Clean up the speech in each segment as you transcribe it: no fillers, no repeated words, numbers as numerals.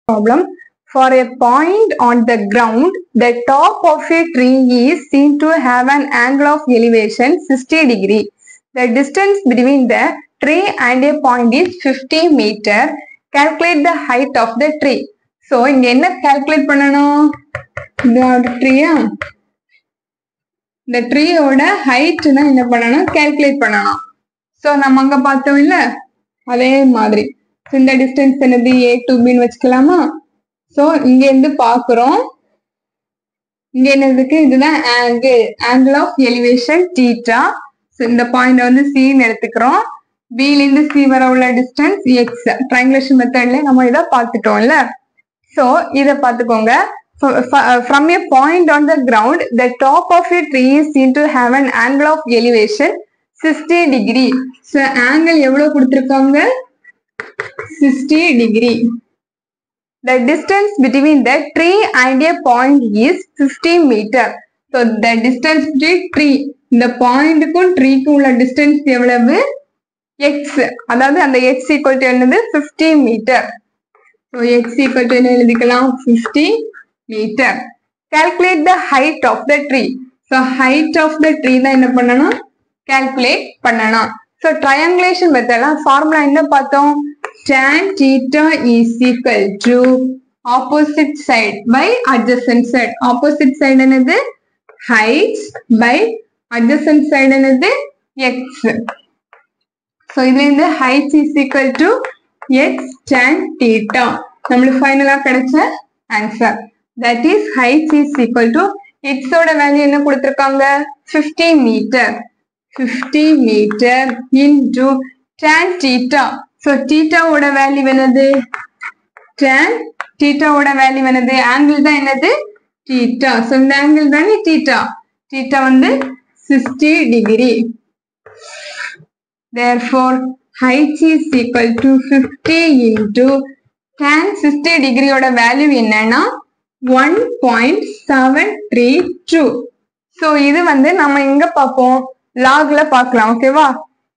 problem. For a point on the ground, the top of a tree is seen to have an angle of elevation 60 degree. The distance between the tree and a point is 50 meter. Calculate the height of the tree. So, இங்க என்ன calculate பண்ணணும்? இந்த ட்ரீயோட height என்ன பண்ணணும்? calculate பண்ணணும். So, நம்ம அங்க பார்த்தோம் இல்ல? அதே மாதிரி. இந்த distance என்னது A to B ன்னு வச்சுக்கலாமா? So, இங்க இருந்து பாக்குறோம். இங்க என்னதுக்கு இதுதான் angle of elevation theta. So, இந்த பாயிண்ட் வந்து C ன்னு எடுத்துக்கிறோம். B ல இருந்து C வர உள்ள distance X. Triangulation methodல நம்ம இத பார்த்துட்டோம்ல. So, இத பார்த்துக்கோங்க. From a point on the ground, the top of a tree is seen to have an angle of elevation 60 degree. So, angle எவ்வளவு கொடுத்திருக்காங்க? 60 degree. The distance between the tree and a point is 50 meter. So, the distance between tree, இந்த பாயிண்ட்க்கும் ட்ரீக்கும் உள்ள distance எவ்வளவு? X. அதாவது அந்த X equal to என்னது? 50 meter. So, X equal to என்ன எழுதிக்கலாம்? 50 meter. Calculate the height of the tree. So, height of the tree தான் என்ன பண்ணணும்? Calculate பண்ணணும். So, triangulation method formula என்ன பார்த்தோம்? Tan theta is equal to opposite side by adjacent side. Opposite side என்னது? Height by adjacent side என்னது? X. So, இதுல இந்த height is equal to X tan theta. நம்மளுக்கு ஃபைனலா கிடைச்ச answer. That is height is equal to X ஓட value என்ன கொடுத்திருக்காங்க? 50 meter. 50 meter into tan theta. So, theta ஓட வேல்யூ என்னது? Tan theta ஓட வேல்யூ என்னது? angle தான் என்னது? theta. So, இந்த angle தானே theta. theta வந்து 60 degree. Therefore, height is equal to 50 into tan 60 degree ஓட வேல்யூ என்னன்னா 1.732. So, இது வந்து நம்ம எங்க பார்ப்போம்? logல பார்க்கலாம். ஓகேவா?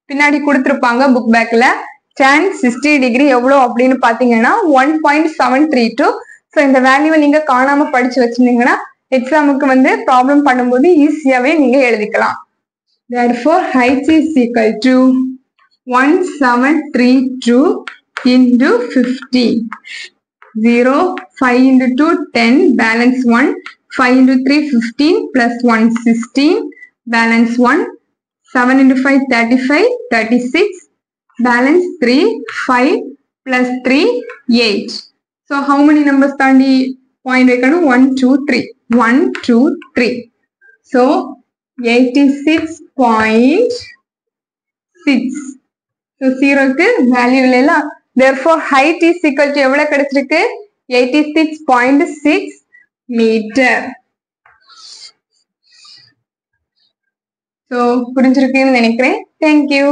பின்னாடி கொடுத்திருப்பாங்க புக் பேக்ல tan 60 degree எவ்வளவு அப்படின்னு பாத்தீங்கன்னா 1.732. So, இந்த வேல்யூவை நீங்க காணாம படிச்சு வச்சிருந்தீங்கன்னா எக்ஸாமுக்கு வந்து ப்ராப்ளம் பண்ணும்போது ஈஸியாவே நீங்க எழுதிக்கலாம். Therefore, height is equal to 1732 into 50. 0, 5 into 2, 10, balance 1, 5 into 3, 15, plus 1, 16, balance 1, 7 into 5, 35, 36, balance 3, 5, plus 3, 8. So, how many numbers தாண்டி point வைக்கணும்? 1, 2, 3. 1, 2, 3. So, 86.6. So, 0க்கு value இல்லைல. Therefore, height is equal to எவ்வளவு கிடைச்சிருக்கு? 86.6 meter. So, புரிஞ்சிருக்குன்னு நினைக்கிறேன். Thank you.